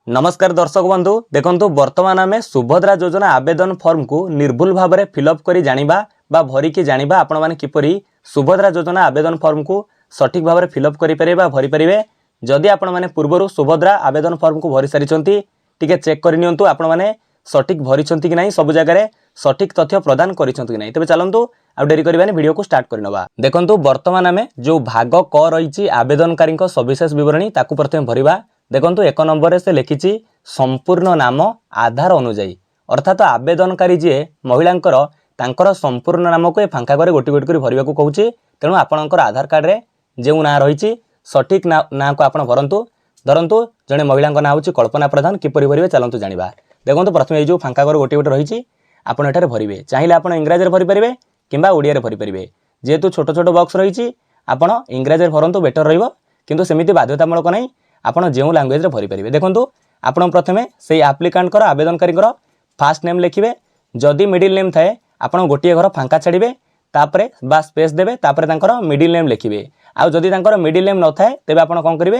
नमस्कार दर्शक बंधु देखंतु वर्तमान आम सुभद्रा योजना आवेदन फॉर्म को निर्भुल भाव में फिलअप करी जानिबा बा भरिकी जानिबा आपण माने किपरि सुभद्रा योजना आवेदन फॉर्म को सठिक भाव में फिलअप करि परिबे बा भरि परिबे। जदि आपण माने पूर्वरु सुभद्रा आवेदन फॉर्म को भरि सारिचंती टिके चेक करि नियंतु आपण माने सठिक भरिचंती कि नाही सब जगह रे सठिक तथ्य प्रदान करिसंती कि नाही। तबे चलंतु आ डेरी करिबानी वीडियो को स्टार्ट करनबा। देखंतु वर्तमान आम जो भाग क रहिछि आवेदनकारी को सविशेष विवरणी ताकू प्रथमे भरिबा। देखंतु एक नंबर से लिखिछि संपूर्ण नाम आधार अनुଯାयी अर्थात आवेदनकारी जी महिलांकर तांकर संपूर्ण नाम को फांका करे गोटी गोटी कर भरिबा को कहूछि। तेणु आपणकर आधार कार्ड रे जेउ ना रहिछि सठिक ना को आपण भरंतु। धरंतु जने महिलांक ना होछि कल्पना प्रधान किपरि भरिबे चलंतु जानिबा। देखंतु प्रथमे ए जो फांका करे गोटी गोटी रहिछि आपण एठारे भरिबे। चाहिले आपण इंग्रजी रे भरि परिबे किंबा ओडिया रे भरि परिबे। जेहेतु छोट छोट बॉक्स रहिछि आपण इंग्रजी रे भरंतु बेटर रहइबो किंतु सेमिति बाध्यतामूलक नै आपण जेउ लैंग्वेज रे भरि परिबे। देखंतु आपण प्रथमे सेही एप्लिकेंट कर आवेदनकारी कर फास्ट नेम लिखिबे। जदि मिडिल नेम थाए आपण गोटिए घर फांका छाड़िबे तापरे बा स्पेस देबे तापरे तांकर मिडिल नेम लिखिबे। आ जदि तांकर मिडिल नेम न थाए तेबे आपण कोन करिवे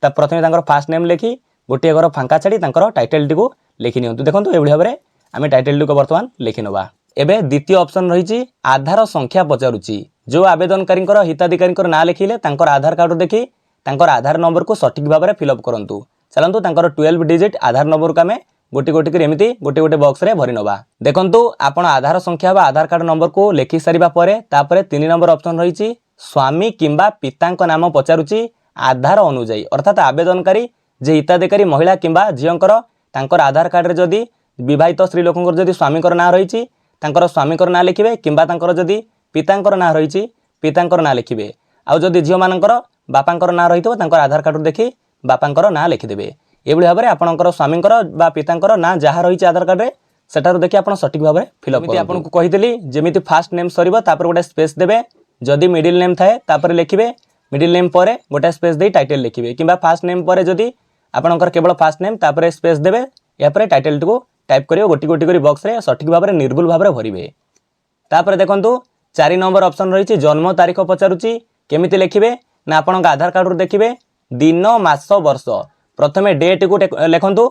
ता प्रथमे तांकर फास्ट नेम लिखि गोटिए घर फांका छाड़ी तांकर टाइटल टी को लिखि नियंतु। देखंतु एभली भाबरे आमे टाइटल टी को वर्तमान लिखि नबा। एबे द्वितीय ऑप्शन रहिछि आधार संख्या पचारुछि। जो आवेदनकारी हिताधिकारी ना लिखिले तांकर आधार कार्ड देखि तांकर आधार नंबर को सठिक भाव में फिलअप करंतु। चलंतु तांकर 12 डिजिट आधार नंबर को आमे गोटी गोटी कर एमिति गोटे गोटे बॉक्स रे भरि नबा। देखंतु आपण आधार संख्या बा आधार कार्ड नंबर को लिखि सारिबा परे तापरे 3 नंबर ऑप्शन रहिछि स्वामी किंबा पितांक नाम पचारुछि आधार अनुଯାयी अर्थात आवेदनकारी जे हिताधिकारी महिला किंबा झियंकर तांकर आधार कार्ड रे जदि विवाहित स्त्री लोकंकर जदि स्वामीकर ना रहिछि तांकर स्वामीकर ना लिखिबे किंबा तांकर जदि पितांकर ना रहिछि पितांकर ना लिखिबे। आ जदि झियो मानकर बापांकर ना रहितो तांकर आधार कार्ड देखि बापांकर ना लिखिदेबे। एभली भाव में आपणकर स्वामींकर बा पितांकर ना जहाँ रही आधार कार्ड रे सेटारु देखि आपण सठिक भाव में फिलअप करते। आपन को कहितली जेमिति फास्ट नेम सरीबो तापर गोटे स्पेस देबे। जदि मिडिल नेम थाए तापर लिखिबे मिडिल नेम परे गोटे स्पेस दे टाइटल लिखिबे किंबा फास्ट नेम परे जदि आपणकर केवल फास्ट नेम तापर स्पेस देबे या परे टाइटल को टाइप करियो गोटी गोटी करी बॉक्स रे सठिक भाव में निर्भुल भाव में भरिबे। तापर देखंतु 4 नंबर ऑप्शन रही जन्म तारीख पचारुछि केमिति लिखिबे ना आपण आधार कार्ड देखिए दिन मास वर्ष प्रथमे डेट को लिखंतु।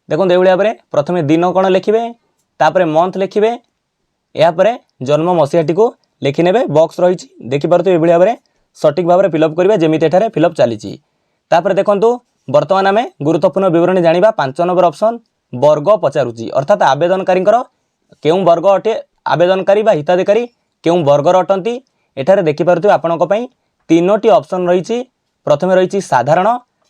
देखो ये भाव में प्रथमे दिन कौन लिखिए तापर मंथ लिखिए यापर जन्म मसीहाटी को लिखिने बॉक्स रही देखिपे ये भाव में सठिक भाव में फिलअप करेंगे जमी एठारे फिलअप चली। देखो बर्तमान आम गुरुत्वपूर्ण विवरणी जाना 5 नंबर ऑप्शन वर्ग पचारुछि अर्थात आवेदनकारी केउं वर्ग अटे आवेदनकारी बा हिताधिकारी केउं वर्गर अटंती। एठारे देखिपे आपणक पई 3टी ऑप्शन रही। प्रथमे रही साधारण।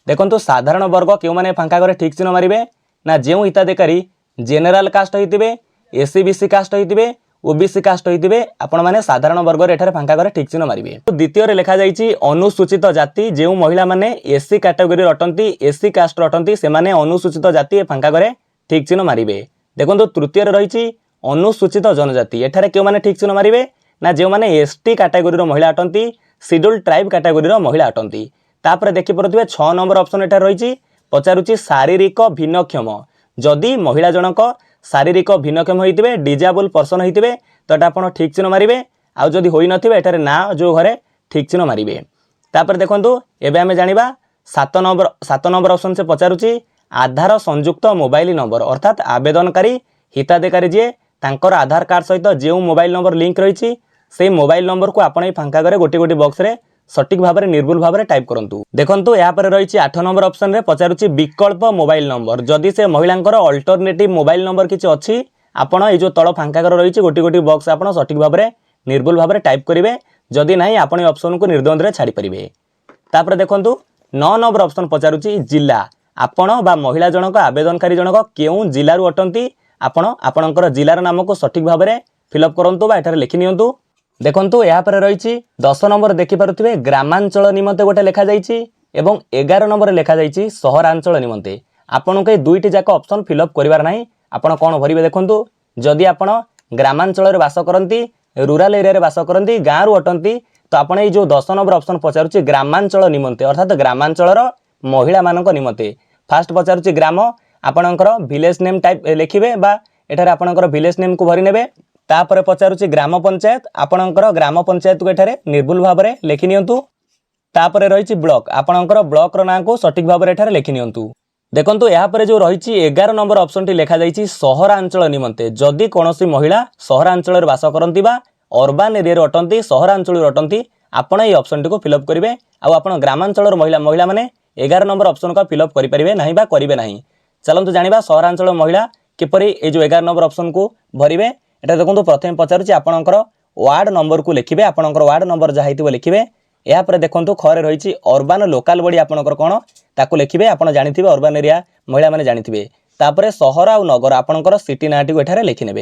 देखंतु साधारण वर्ग केउ माने फांका करे ठीक चिन्ह मारिबे ना जेउ हिताधिकारी जेनेराल कास्ट होइतिबे एससीबीसी कास्ट होइतिबे ओबीसी कास्ट होइतिबे आपण माने साधारण वर्ग रे एठारे फांका करे ठीक चिन्ह मारिबे। तो द्वितीय रे लिखा जाईची अनुसूचित जाति जेउ महिला माने एससी कैटेगरी अटंती एससी कास्ट अटंती से माने अनुसूचित जाति फांका करे ठीक चिन्ह मारिबे। देखंतु तृतीय रे रहिची अनुसूचित जनजाति एठारे केउ माने ठीक चिन्ह मारिबे ना जेउ माने एसटी कैटेगरी रो महिला अटंती शेड्यूल ट्राइब कैटेगरी रो महिला अटंती। तापर देखि परुथिबे 6 नंबर ऑप्शन एटा रहिछि पचारुछि शारीरिक भिन्नक्षम। जदि महिला जनक शारीरिक भिन्नक्षम होइतिबे डिजेबल पर्सन होइतिबे तो एटा आपण ठीक चिन्ह मारिबे। आ जदि होई नथिबे एटारे ना जो घरे ठीक चिन्ह मारिबे। तापर देखंतु एबे हमें जानिबा 7 नंबर ऑप्शन से पचारुछि आधार संयुक्त मोबाइल नंबर अर्थात आवेदनकारी हिताधिकारी जे तांकर आधार कार्ड सहित जो मोबाइल नंबर लिंक रही से मोबाइल नंबर को आपण फांका करे गोटे गोटे बॉक्स रे सठिक भाव में निर्भुल भाव में टाइप करंतु। देखंतु या पर रही 8 नंबर ऑप्शन रे पचारुछि विकल्प मोबाइल नंबर जदि से महिलांकर अल्टरनेटिव मोबाइल नंबर किछि अछि आपण ए जो तळ फांका कर रही गोटे गोटे बॉक्स आपण सठिक भाव में निर्भुल भाव में टाइप करिवे। जदि नाही आपण ऑप्शन को निर्द्वंद रे छाड़ी परिवे। तापर देखंतु 9 नंबर ऑप्शन पचारुछि जिला आपण बा महिला जनक आवेदनकारी जनक केउं जिल्लारु अटंती आपण आपणकर जिलार नाम को सठिक भाव में फिलअप करंतु बा एठारे लिखि नियंतु। देखंतु या पर रही 10 नंबर देखिपे ग्रामांचल निमंते गोटे लिखा जाइछि एवं 11 नंबर लिखा जाइछि सहरांचल निमंते। आपन के दुईटी जाक ऑप्शन फिलअप करिवार नाही। आपण कोन भरिबे देखंतु जदि आपण ग्रामांचल रे वास करंती रूरल एरिया रे वास करंती गाँ रु अटंती तो आपण ए जो 10 नंबर ऑप्शन पचारुछि ग्रामांचल निमंते अर्थात ग्रामांचलर महिला मानक निमंते। फास्ट पचारुछि ग्राम आपणकर विलेज नेम टाइप लिखिबे बा एठारे आपणकर विलेज नेम को भरि नेबे। तापर पचारुछि ग्राम पंचायत आपणकर ग्राम पंचायत को एठारे निर्भुल भाव में लिखि नियंतु। तापर रही ब्लॉक आपणकर ब्लॉक रो ना को सठिक भाव में एठारे लिखि नियंतु। देखंतु यहाँ पर जो रही 11 नंबर ऑप्शन टी लिखा जाइए सहरांचल निमंते जदि कौन महिला सहरांचल बास करती अर्बान एरिया अटंती सहरांचल अटंती आपण ये ऑप्शन टी को फिलअप करेंगे आप ग्रामांचल महिला महिला मैंने 11 नंबर ऑप्शन को फिलअप करेंगे ना बा करेंगे ना। चलतु जाना सहरांचल महिला किपर ये जो 11 नंबर ऑप्शन को भरवे। एटा देखो प्रथम पचारुची आपणकर वार्ड नंबर को लिखिए आपणकर वार्ड नंबर जहाँ हो लिखिए। यापर देखो खरे रही अर्बान लोकाल बॉडी आपणकर कौन ताको लिखिए आप जानी अर्बान एरिया महिला मैंने जानी तापर सहर आ नगर आपणकर सिटी नाटी को एठारे लिखिने।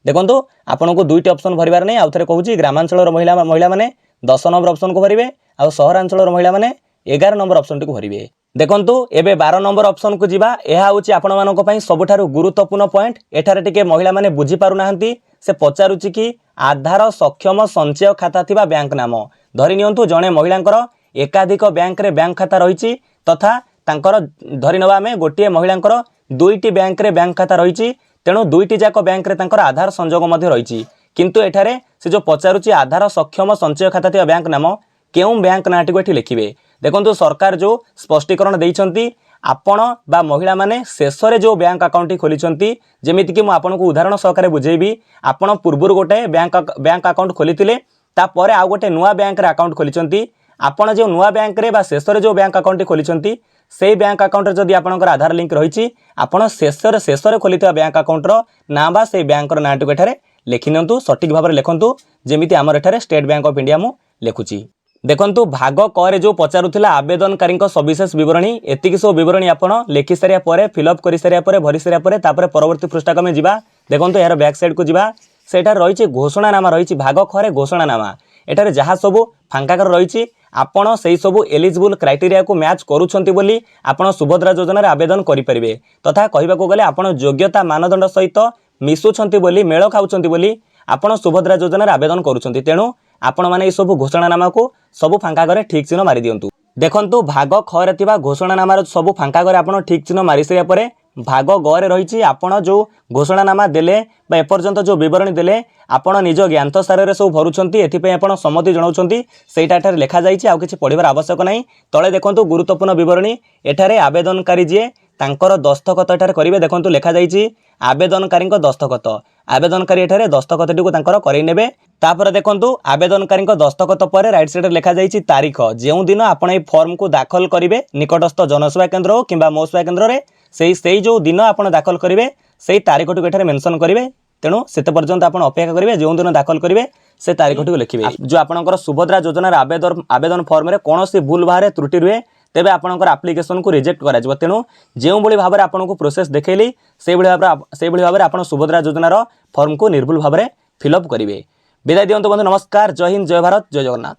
देखो आपन को दुईट ऑप्शन भरबार नहीं आउ थे कहूँ ग्रामांचल महिला महिला मैंने 10 नंबर ऑप्शन को भरवे आ सहरांचल महिला मैंने 11 नंबर ऑप्शन टी को भरवे। देखंतु एबे 12 नंबर ऑप्शन को जीवा यह होची आपण मानक पई सबुठारु गुरुत्वपूर्ण पॉइंट। एठारे टिके महिला माने बुझी पारु नाहंती से पचारुची कि आधार सक्षम संचय खाता थिबा बैंक नाम धरि नियंतु जणे महिलांकर एकाधिक बैंक रे बैंक खाता रहिछि तथा तांकर धरि नबा में गोटिए महिलांकर दुईटी बैंक रे बैंक खाता रहिछि तेणु दुईटी जाक बैंक रे तांकर आधार संजोग मध्ये रहिछि। किंतु एठारे से जो पचारुची आधार सक्षम संचय खाता थिबा बैंक नाम केउं बैंक नाटी को एठी लिखिबे। देखंतु सरकार जो स्पष्टीकरण देइछंती आपण बा महिला माने शेषरे जो बैंक अकाउंट खोली जेमिति कि मु आपनको उदाहरण सहकारे बुझेबी। आपण पूर्वरु गोटे बैंक अकाउंट खोलिथिले तापर आ गोटे नुआ बैंक रे अकाउंट खोली आपण जो नुआ बैंक रे बा शेषरे जो बैंक अकाउंट खोली से बैंक अकाउंट रे जदि आपणकर आधार लिंक रही आपण शेषरे खोलिथिबा बैंक अकाउंट रो ना बा से बैंक रो नाटी को एठारे लिखि नियंतु सठिक भाबरे लिखंतु जेमिति हमर एठारे स्टेट बैंक ऑफ इंडिया मु लिखुची। देखंतु भाग क रे जो पचारुथिला आवेदनकारी सविशेष विवरणी एतिकी सब विवरणी आपण लिखि सारिया परे फिलअप करि सारिया परे भरि सारिया परे तापर परवर्ती पृष्ठा कमे जिबा। देखंतु यार बैक साइड को जिबा सेठार रहिछि घोषणानामा रहिछि भाग ख रे घोषणानामा एठारे जहा सबु फांकाकर रहिछि आपण सेही सबु एलिजिबल क्राइटेरिया को मैच करूछंती बोली आपण सुभद्रा योजना रे आवेदन करि परिबे तथा कहिबाको गले आपण योग्यता मानदंड सहित मिसुछंती बोली मेल खाउछंती बोली आपण सुभद्रा योजना रे आवेदन करूछंती तेणु आपण माने ए सब घोषणानामा को सब फांका करे ठीक चिन्ह मारी दियंतु। देखंतु भाग ख रे थिबा घोषणानामार सब फांका करे आपण ठीक चिन्ह मारी सारिया परे भाग ग रे रहिछि आपण जो घोषणानामा देले बा एपर्यंत जो विवरणी देले आपण निज ज्ञात सार रे सब भरुछंती एथिपय आपण सम्मति जणाउछंती सेटा एठारे लेखा जाइछि आ किछि पढिबार आवश्यक नाही। तळे देखंतु गुरुत्वपूर्ण विवरणी एठारे आवेदनकारी जे तांकर दस्तखत एठारे करिवे। देखंतु लेखा जाइछि आवेदनकारी दस्तखत आवेदनकारी एठारे दस्तखत टी को तांकर करै नेबे। तापर देखंतु आवेदनकारी दस्तखत पर राइट साइड लेखा जाइछि तारीख जेउ दिन आपण ए फॉर्म को दाखल करिवे निकटस्थ जनसेवा केंद्र हो किंबा मो सेवा केंद्र रे सेही जो दिन आपण दाखल करिवे सेही तारीख टी एठारे मेंशन करिवे तेणु सेते पर्यंत आपण अपेक्षा करिवे जो दिन दाखल करिवे से तारीख टी को लिखिवे। जो आपणकर सुभद्रा योजना आवेदन फॉर्म रे कोनोसी भूल बाहरे त्रुटि रुहे तेबे आपणकर एप्लिकेशन को रिजेक्ट करा जिवो। तेणु जेउ भली भाबरे आपनको प्रोसेस देखैली सेही भली भाबरे आपण सुभद्रा योजनार फॉर्म को निर्भुल भाबरे फिलअप करिवे। विदाय दियंतु बंधु नमस्कार जय हिंद जय भारत जय जगन्नाथ।